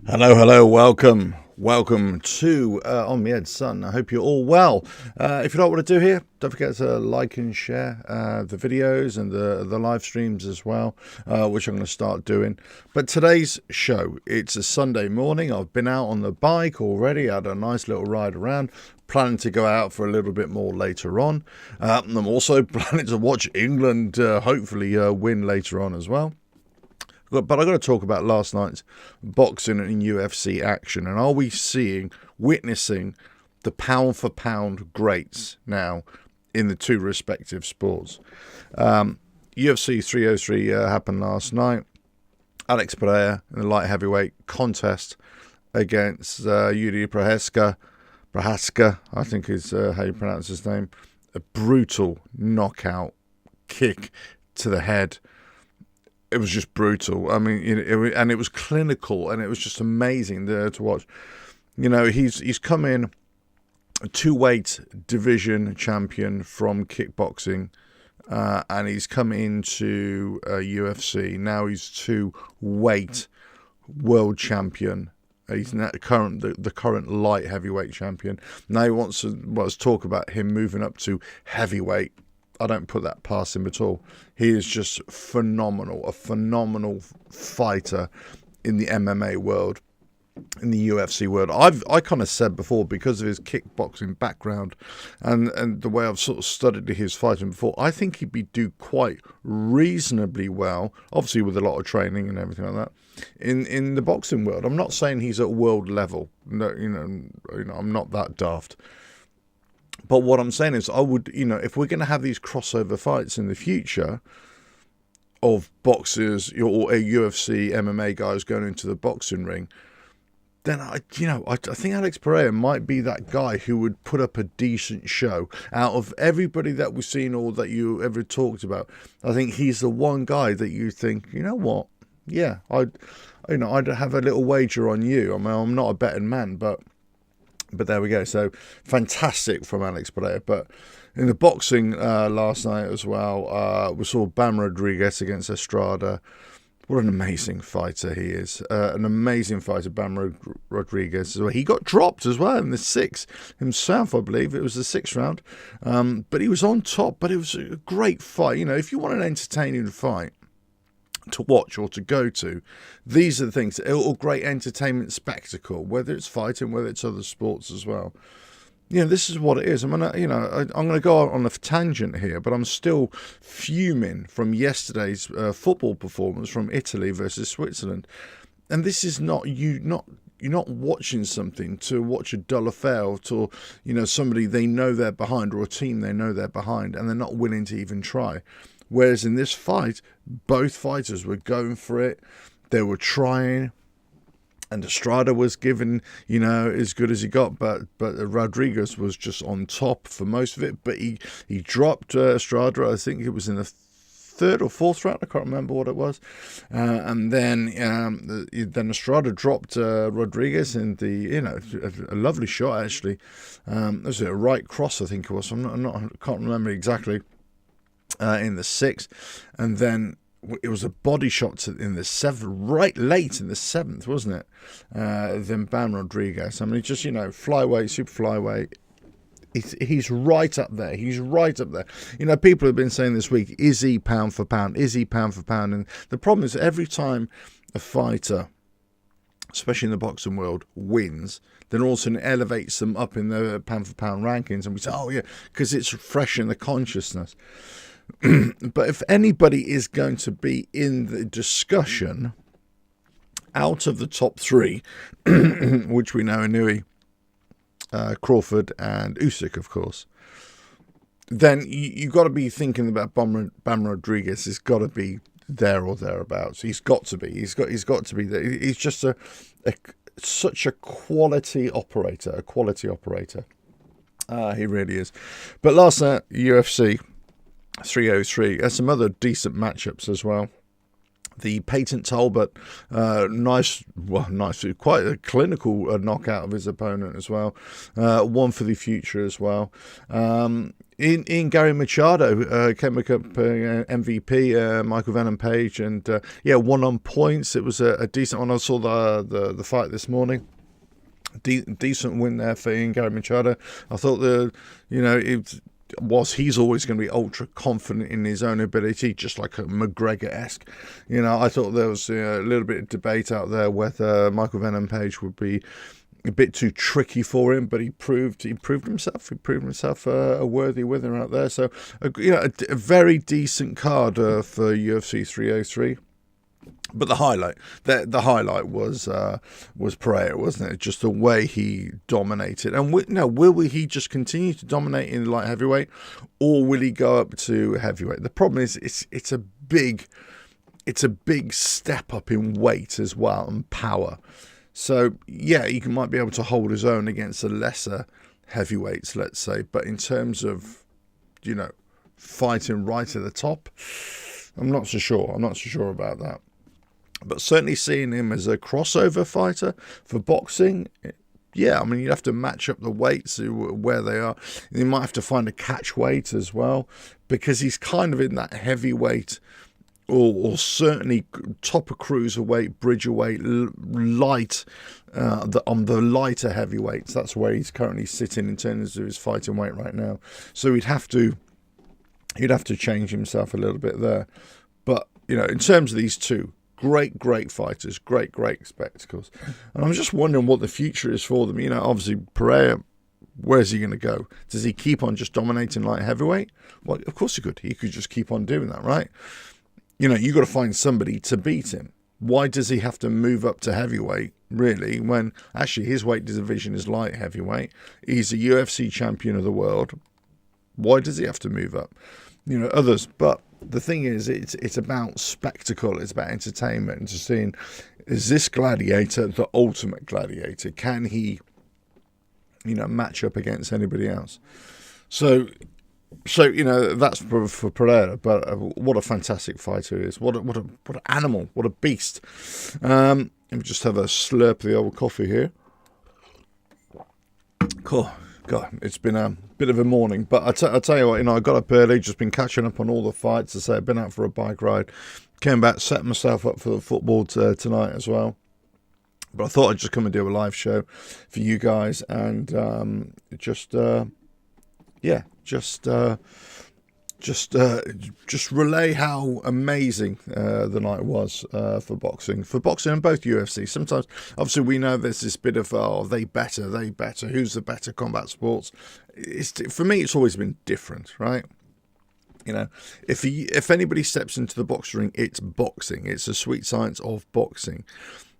Hello, welcome to On the Edge Sun. I hope you're all well. If you know what to do here, don't forget to like and share the videos and the live streams as well, which I'm going to start doing. But today's show, it's a Sunday morning. I've been out on the bike already, had a nice little ride around, planning to go out for a little bit more later on. I'm also planning to watch England hopefully win later on as well. But I've got to talk about last night's boxing and UFC action. And are we witnessing the pound for pound greats now in the two respective sports? UFC 303 happened last night. Alex Pereira in the light heavyweight contest against Yuri Prohaska, I think is how you pronounce his name. A brutal knockout kick to the head. It was just brutal. I mean, and it was clinical, and it was just amazing to watch. You know, he's come in a two-weight division champion from kickboxing, and he's come into UFC. Now he's two-weight world champion. He's now the current light heavyweight champion. Now he wants to talk about him moving up to heavyweight. I don't put that past him at all. He is just phenomenal, a phenomenal fighter in the MMA world, in the UFC world. I kind of said before, because of his kickboxing background and the way I've sort of studied his fighting before, I think he'd do quite reasonably well, obviously with a lot of training and everything like that, in the boxing world. I'm not saying he's at world level. No, I'm not that daft. But what I'm saying is, I would, if we're going to have these crossover fights in the future of boxers or UFC MMA guys going into the boxing ring, then I think Alex Pereira might be that guy who would put up a decent show. Out of everybody that we've seen or that you ever talked about, I think he's the one guy that you think, you know what? Yeah, I'd have a little wager on you. I mean, I'm not a betting man, but there we go. So fantastic from Alex Pereira. But in the boxing last night as well, we saw Bam Rodriguez against Estrada. What an amazing fighter he is. An amazing fighter, Bam Rodriguez. He got dropped as well in the sixth himself, I believe. It was the sixth round. But he was on top. But it was a great fight. If you want an entertaining fight to watch or to go to, these are the things. Or great entertainment spectacle, whether it's fighting, whether it's other sports as well. This is what it is. I'm going to go on a tangent here, but I'm still fuming from yesterday's football performance from Italy versus Switzerland. And this is you're not watching something to watch a dull affair, or to somebody they know they're behind, or a team they know they're behind, and they're not willing to even try. Whereas in this fight, both fighters were going for it. They were trying. And Estrada was given, as good as he got. But Rodriguez was just on top for most of it. But he dropped Estrada. I think it was in the third or fourth round. I can't remember what it was. And then Estrada dropped Rodriguez in a lovely shot, actually. It was a right cross, I think it was. I can't remember exactly. In the sixth, and then it was a body shot in the seventh, right late in the seventh, wasn't it? Then Bam Rodriguez. I mean, just flyweight, super flyweight. He's right up there. He's right up there. People have been saying this week, is he pound for pound? Is he pound for pound? And the problem is, every time a fighter, especially in the boxing world, wins, then all of a sudden it elevates them up in the pound for pound rankings, and we say, oh yeah, because it's fresh in the consciousness. But if anybody is going to be in the discussion out of the top three, which we know are Nui, Crawford and Usyk, of course, then you've got to be thinking about Bam Rodriguez. Has got to be there or thereabouts. He's got to be. He's got to be there. He's just such a quality operator. He really is. But last night, UFC 303. There's some other decent matchups as well. The Patent Talbot, nice, quite a clinical knockout of his opponent as well. One for the future as well. In Gary Machado came up MVP, Michael Venom Page, and won on points. It was a decent one. I saw the fight this morning. Decent win there for Ian Gary Machado. I thought he's always going to be ultra confident in his own ability, just like a McGregor-esque. I thought there was a little bit of debate out there whether Michael Venom Page would be a bit too tricky for him, but he proved himself. He proved himself a worthy winner out there. So, a very decent card for UFC 303. But the highlight was Pereira, wasn't it? Just the way he dominated. And will he just continue to dominate in light heavyweight, or will he go up to heavyweight? The problem is it's a big step up in weight as well, and power. So, he might be able to hold his own against the lesser heavyweights, let's say. But in terms of, fighting right at the top, I'm not so sure. I'm not so sure about that. But certainly seeing him as a crossover fighter for boxing, you'd have to match up the weights where they are. You might have to find a catch weight as well, because he's kind of in that heavyweight, or certainly top of cruiserweight, bridgerweight, light, on the lighter heavyweights. That's where he's currently sitting in terms of his fighting weight right now. So he'd have to change himself a little bit there. But in terms of these two, great fighters, great spectacles, and I'm just wondering what the future is for them. Obviously Pereira, where's he going to go? Does he keep on just dominating light heavyweight? Well, of course he could. He could just keep on doing that, right? You got to find somebody to beat him. Why does he have to move up to heavyweight, really, when actually his weight division is light heavyweight? He's a UFC champion of the world. Why does he have to move up? Others. But the thing is, it's about spectacle. It's about entertainment, and just seeing, is this gladiator the ultimate gladiator? Can he, match up against anybody else? So that's for Pereira. But what a fantastic fighter he is! What an animal! What a beast! Let me just have a slurp of the old coffee here. Cool. God, it's been a bit of a morning, but I tell you what, I got up early, just been catching up on all the fights. I've been out for a bike ride, came back, set myself up for the football tonight as well. But I thought I'd just come and do a live show for you guys, and just relay how amazing the night was for boxing and both UFC. Sometimes, obviously, we know there's this bit of, they better, who's the better combat sports? For me, it's always been different, right? If anybody steps into the box ring, it's boxing. It's the sweet science of boxing.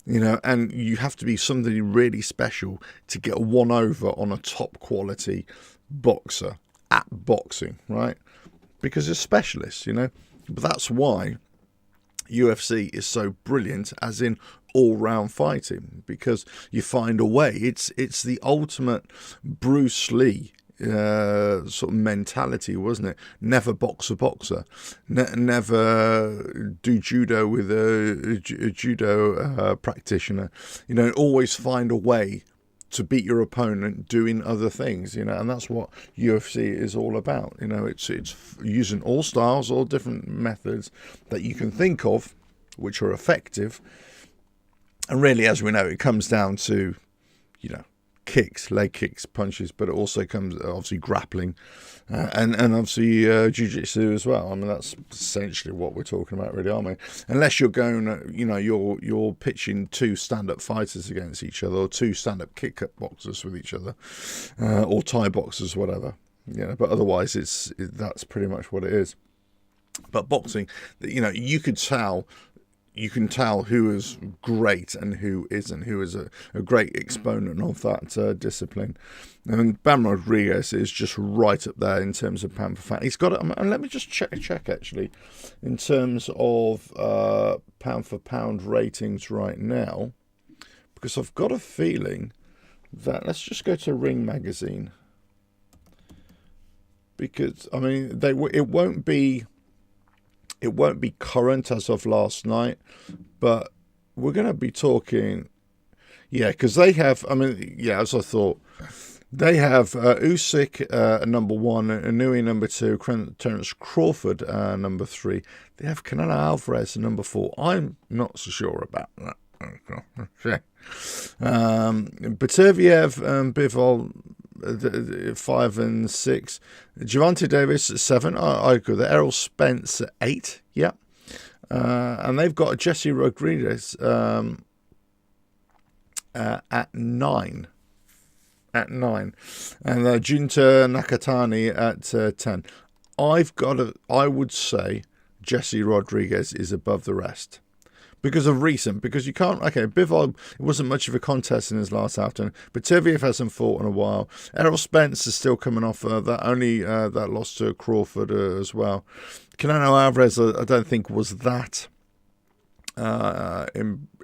And you have to be somebody really special to get one over on a top quality boxer at boxing, right? Because they're specialists, But that's why UFC is so brilliant, as in all-round fighting, because you find a way. It's the ultimate Bruce Lee sort of mentality, wasn't it? Never box a boxer, never do judo with a judo practitioner. Always find a way to beat your opponent doing other things, and that's what UFC is all about. It's using all styles, all different methods that you can think of, which are effective. And really, as we know, it comes down to, kicks, leg kicks, punches, but it also comes obviously grappling, and obviously jiu-jitsu as well. That's essentially what we're talking about, really, aren't we? Unless you're going, you're pitching two stand-up fighters against each other, or two stand-up kick-up boxers with each other, or Thai boxers, whatever. But otherwise, that's pretty much what it is. But boxing, you could tell. You can tell who is great and who isn't, who is a great exponent of that discipline. And Bam Rodriguez is just right up there in terms of pound for pound. He's got it, and let me just check actually, in terms of pound for pound ratings right now, because I've got a feeling that, let's just go to Ring Magazine, because it won't be current as of last night, but we're going to be talking, because they have, as I thought, They have Usyk number 1, Inouye number 2, Terence Crawford number 3. They have Canelo Alvarez number 4. I'm not so sure about that. Okay. Beterbiev and Bivol 5 and 6. Gervonta Davis at 7. I agree. The Errol Spence at 8. Yeah. And they've got Jesse Rodriguez at 9. At 9, and Junta Nakatani at 10. I would say Jesse Rodriguez is above the rest because you can't. Okay, Bivol, it wasn't much of a contest in his last afternoon, but Beterbiev hasn't fought in a while. Errol Spence is still coming off that loss to Crawford as well. Canelo Alvarez, I don't think was that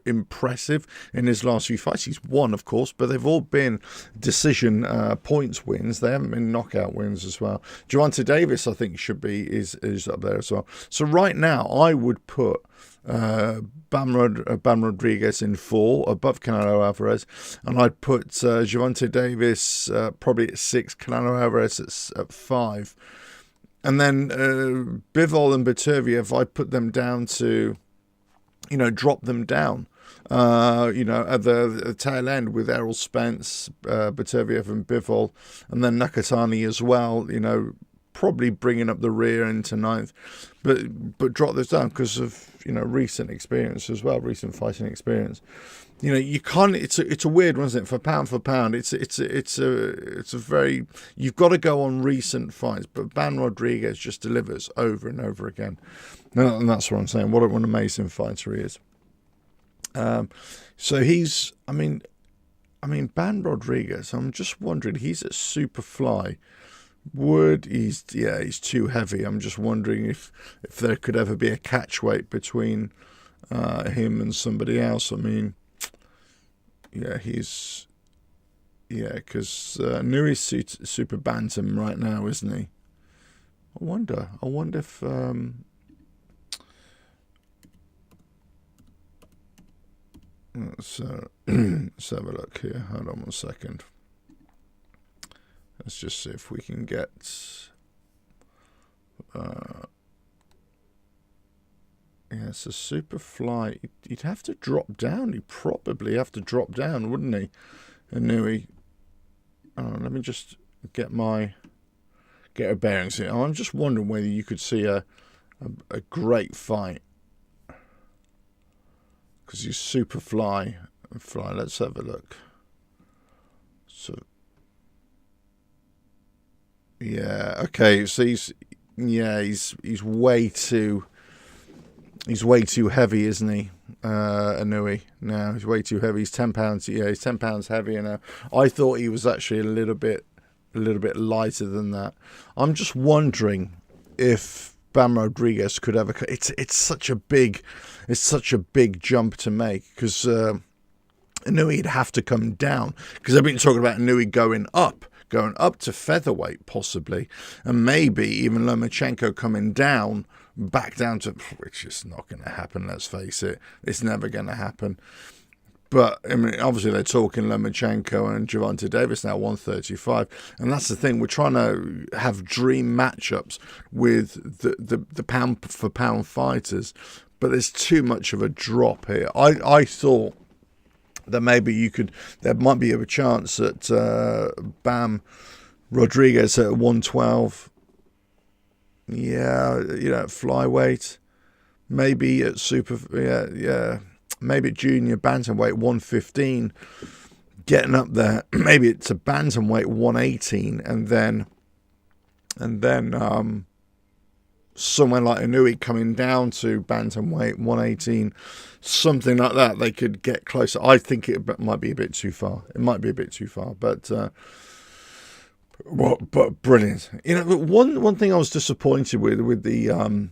impressive in his last few fights. He's won, of course, but they've all been decision points wins. They haven't been knockout wins as well. Gervonta Davis, I think, is up there as well. So right now, I would put Bam Rodriguez in 4 above Canelo Alvarez, and I'd put Gervonta Davis probably at 6, Canelo Alvarez at 5, and then Bivol and Beterbiev, I'd put them down to, drop them down, at the tail end with Errol Spence, Beterbiev and Bivol, and then Nakatani as well, probably bringing up the rear into 9th, but drop this down because of, recent experience as well, recent fighting experience. You can't, it's a weird one, isn't it? For pound, it's a very, you've got to go on recent fights, but Bam Rodriguez just delivers over and over again. And that's what I'm saying. What an amazing fighter he is. So he's, Bam Rodriguez, I'm just wondering, he's at Superfly. He's too heavy. I'm just wondering if there could ever be a catch weight between him and somebody else. Because Inouye's super bantam right now, isn't he? I wonder if let's have a look here. Hold on 1 second. Let's just see if we can get so Superfly, he'd have to drop down. He'd probably have to drop down, wouldn't he? Inouye. Let me just get a bearings here. I'm just wondering whether you could see a great fight, because he's Superfly and Fly. Let's have a look. So yeah, okay. So he's way too heavy, isn't he? Inouye. No, he's way too heavy. He's 10 pounds. Yeah, he's 10 pounds heavier now. I thought he was actually a little bit lighter than that. I'm just wondering if Bam Rodriguez could ever. It's such a big jump to make, because Inouye'd have to come down, because I've been talking about Inouye going up to featherweight possibly, and maybe even Lomachenko coming down, back down to, which is not going to happen, let's face it. It's never going to happen. But, obviously they're talking Lomachenko and Gervonta Davis now, 135. And that's the thing, we're trying to have dream matchups with the pound-for-pound fighters, but there's too much of a drop here. I thought that maybe there might be a chance that Bam Rodriguez at 112, flyweight, maybe at maybe at junior bantamweight 115, getting up there, maybe it's a bantamweight 118, and then somewhere like Inouye coming down to bantamweight 118, something like that. They could get closer. I think it might be a bit too far. But brilliant. One thing I was disappointed with the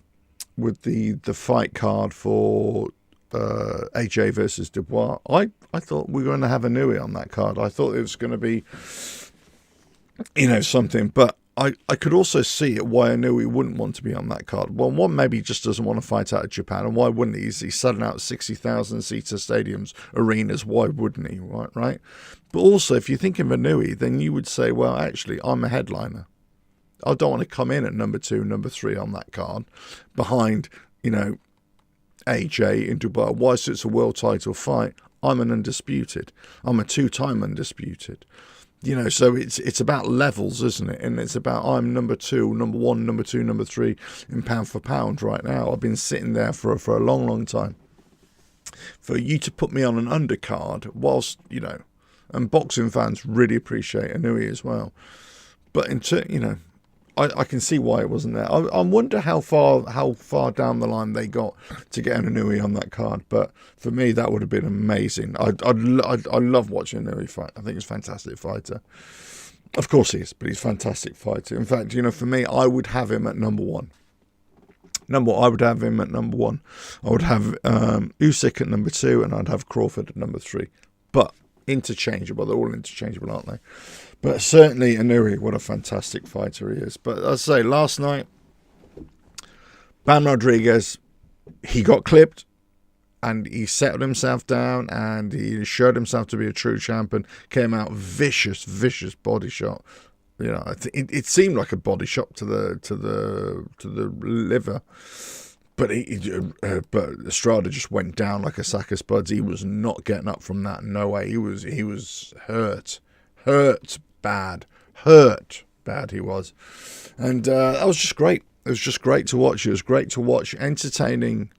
fight card for AJ versus Dubois. I thought we were going to have Inouye on that card. I thought it was going to be something, but I could also see it why I knew he wouldn't want to be on that card. Well, one, maybe he just doesn't want to fight out of Japan, and why wouldn't he? He's selling out 60,000-seater stadiums, arenas, why wouldn't he, right? But also, if you're thinking Vanui, then you would say, well, actually, I'm a headliner. I don't want to come in at number 2, number 3 on that card, behind, AJ in Dubai. Whilst it's a world title fight, I'm an undisputed. I'm a 2-time undisputed. So it's about levels, isn't it? And it's about I'm number 2, number 1, number 2, number 3 in pound for pound right now. I've been sitting there for a long, long time. For you to put me on an undercard, whilst and boxing fans really appreciate Inouye as well. But I can see why it wasn't there. I wonder how far down the line they got to get an Inouye on that card. But for me, that would have been amazing. I love watching Inouye fight. I think he's a fantastic fighter. Of course he is, but he's a fantastic fighter. In fact, for me, I would have him at number 1. I would have him at number 1. I would have Usyk at number 2, and I'd have Crawford at number 3. But interchangeable. They're all interchangeable, aren't they? But certainly Inouye, what a fantastic fighter he is. But as I say, last night, Bam Rodriguez, he got clipped and he settled himself down and he showed himself to be a true champion. Came out vicious body shot. It seemed like a body shot to the liver. But but Estrada just went down like a sack of spuds. He was not getting up from that. No way. He was hurt bad he was, and that was just great. It was just great to watch. It was great to watch entertaining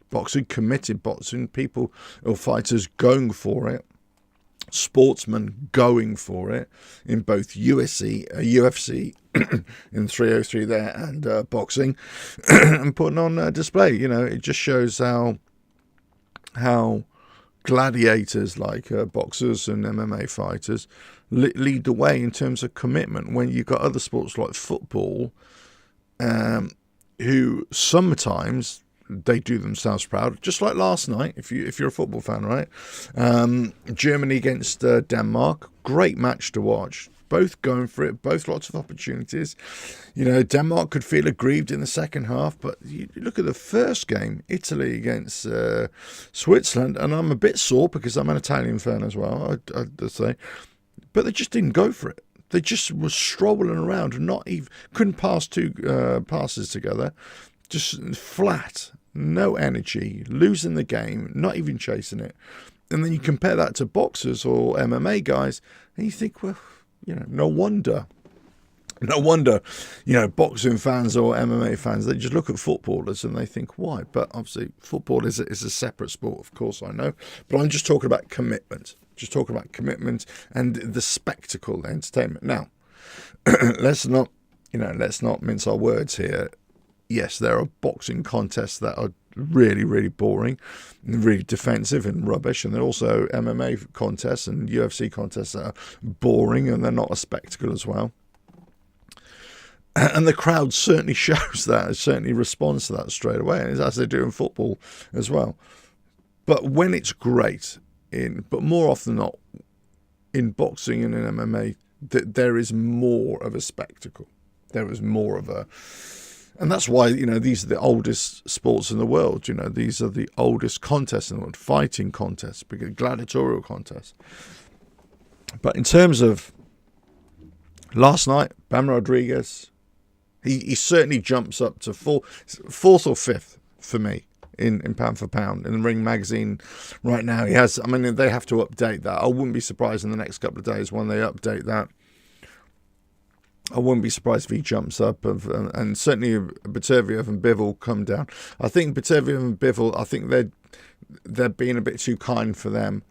boxing, committed boxing, people or fighters going for it, sportsmen going for it in both UFC in 303 there and boxing and putting on display. It just shows how gladiators like boxers and MMA fighters lead the way in terms of commitment, when you've got other sports like football who sometimes they do themselves proud, just like last night, if you're a football fan, right? Germany against Denmark, great match to watch. Both going for it, both lots of opportunities. Denmark could feel aggrieved in the second half, but you look at the first game, Italy against Switzerland, and I'm a bit sore because I'm an Italian fan as well, I'd say, but they just didn't go for it. They just were strolling around and not even couldn't pass 2 passes together, just flat, no energy, losing the game, not even chasing it. And then you compare that to boxers or MMA guys, and you think, well, no wonder, boxing fans or MMA fans, they just look at footballers and they think, why? But obviously, football is a separate sport, of course, I know. But I'm just talking about commitment. And the spectacle, the entertainment. Now, let's not mince our words here. Yes, there are boxing contests that are really, really boring and really defensive and rubbish, and there are also MMA contests and UFC contests that are boring and they're not a spectacle as well. And the crowd certainly shows that, certainly responds to that straight away, as they do in football as well. But when it's great, but more often than not, in boxing and in MMA, there is more of a spectacle. There is more of a... And that's why, these are the oldest sports in the world. These are the oldest contests in the world, fighting contests, gladiatorial contests. But in terms of last night, Bam Rodriguez, he certainly jumps up to fourth or fifth for me in pound for pound in the Ring magazine right now. They have to update that. I wouldn't be surprised in the next couple of days when they update that. I wouldn't be surprised if he jumps up, and certainly Beterbiev and Bivol come down. I think Beterbiev and Bivol, I think they're being a bit too kind for them.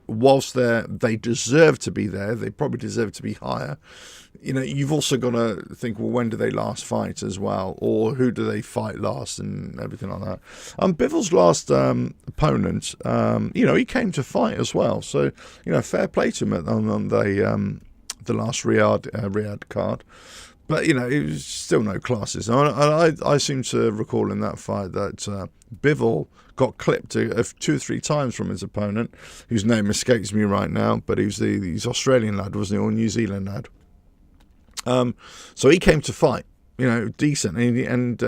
Whilst they deserve to be there, they probably deserve to be higher. You've also got to think, well, when do they last fight as well, or who do they fight last, and everything like that. Bivol's last opponent, he came to fight as well, so fair play to him on the last Riyadh card. But, it was still no classes. I seem to recall in that fight that Bivol got clipped 2 or 3 times from his opponent, whose name escapes me right now, but he was the Australian lad, wasn't he, or New Zealand lad. So he came to fight, decent, and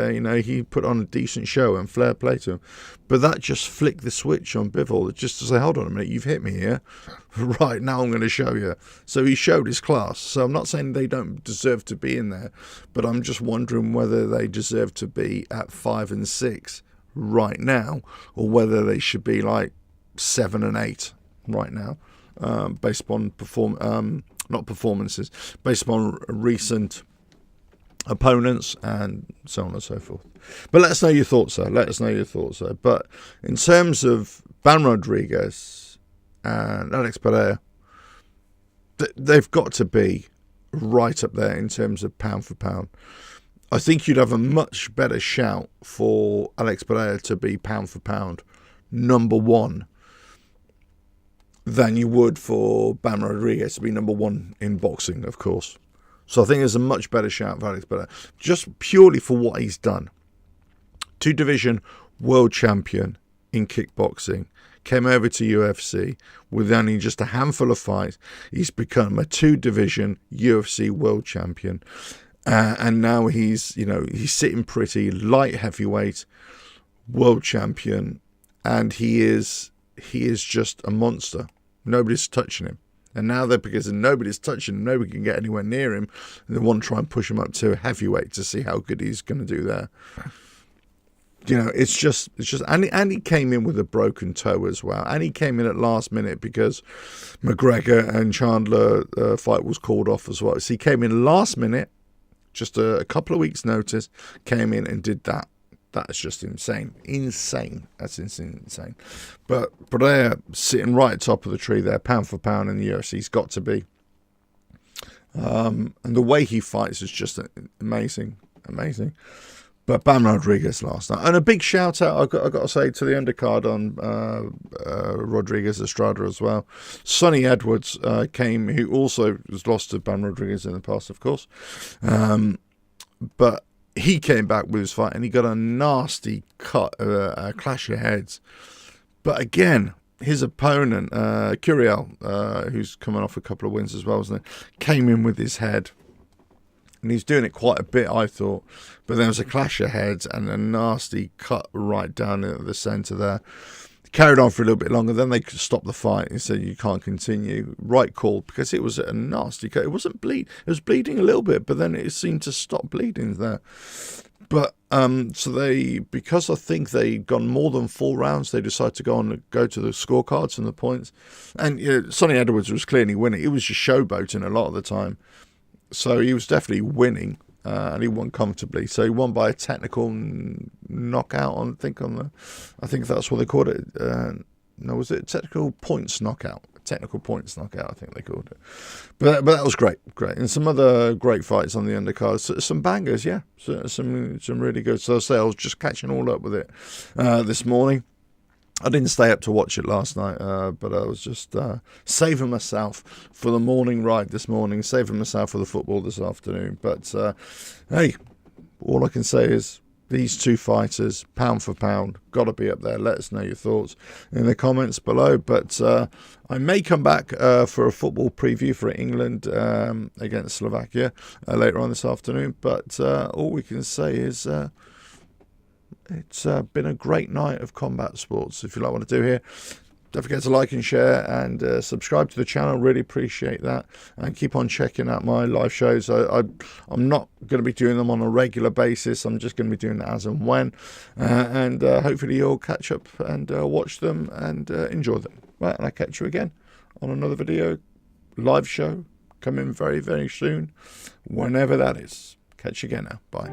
he put on a decent show, and fair play to him. But that just flicked the switch on Bivol, just to say, hold on a minute, you've hit me here. Right, now I'm going to show you. So he showed his class. So I'm not saying they don't deserve to be in there, but I'm just wondering whether they deserve to be at 5 and 6 right now, or whether they should be like 7 and 8 right now, based upon not performances, based upon recent opponents and so on and so forth. But let us know your thoughts, sir. Let us know your thoughts, sir. But in terms of Bam Rodriguez and Alex Pereira, they've got to be right up there in terms of pound for pound. I think you'd have a much better shout for Alex Pereira to be pound for pound number 1 than you would for Bam Rodriguez to be number 1 in boxing, of course. So I think there's a much better shout for Alex Pereira, just purely for what he's done. 2-division world champion in kickboxing, came over to UFC with only just a handful of fights. He's become a 2-division UFC world champion. And now he's sitting pretty, light heavyweight world champion, and he is just a monster. Nobody's touching him. And now because nobody's touching him, nobody can get anywhere near him. And they want to try and push him up to heavyweight to see how good he's going to do there. It's just, and he came in with a broken toe as well. And he came in at last minute because McGregor and Chandler fight was called off as well. So he came in last minute, just a couple of weeks' notice, came in and did that. That's just insane. That's insane. But they're sitting right at the top of the tree there, pound for pound in the UFC. He's got to be. And the way he fights is just amazing. But Bam Rodriguez last night. And a big shout out, I've got to say, to the undercard on Rodriguez Estrada as well. Sonny Edwards came, who also was lost to Bam Rodriguez in the past, of course. But he came back with his fight and he got a nasty cut, a clash of heads. But again, his opponent, Curiel, who's coming off a couple of wins as well, isn't it? Came in with his head. And he's doing it quite a bit, I thought. But there was a clash of heads and a nasty cut right down at the centre there. Carried on for a little bit longer. Then they stopped the fight and said, you can't continue. Right call, because it was a nasty cut. It wasn't bleed. It was bleeding a little bit, but then it seemed to stop bleeding there. But so because I think they'd gone more than 4 rounds, they decided to go to the scorecards and the points. And Sonny Edwards was clearly winning. He was just showboating a lot of the time. So he was definitely winning, and he won comfortably. So he won by a technical knockout I think that's what they called it. No, was it technical points knockout? Technical points knockout, I think they called it. But that was great. And some other great fights on the undercard. So, some bangers, yeah. So, some really good. So I was just catching all up with it this morning. I didn't stay up to watch it last night, but I was just saving myself for the morning ride this morning, saving myself for the football this afternoon. But, hey, all I can say is these 2 fighters, pound for pound, got to be up there. Let us know your thoughts in the comments below. But I may come back for a football preview for England against Slovakia later on this afternoon. But all we can say is... it's been a great night of combat sports. If you like what I do here, don't forget to like and share and subscribe to the channel. Really appreciate that. And keep on checking out my live shows. I'm not going to be doing them on a regular basis. I'm just going to be doing it as and when. And hopefully you'll catch up and watch them and enjoy them. Right, and I'll catch you again on another video, live show, coming very, very soon, whenever that is. Catch you again now. Bye.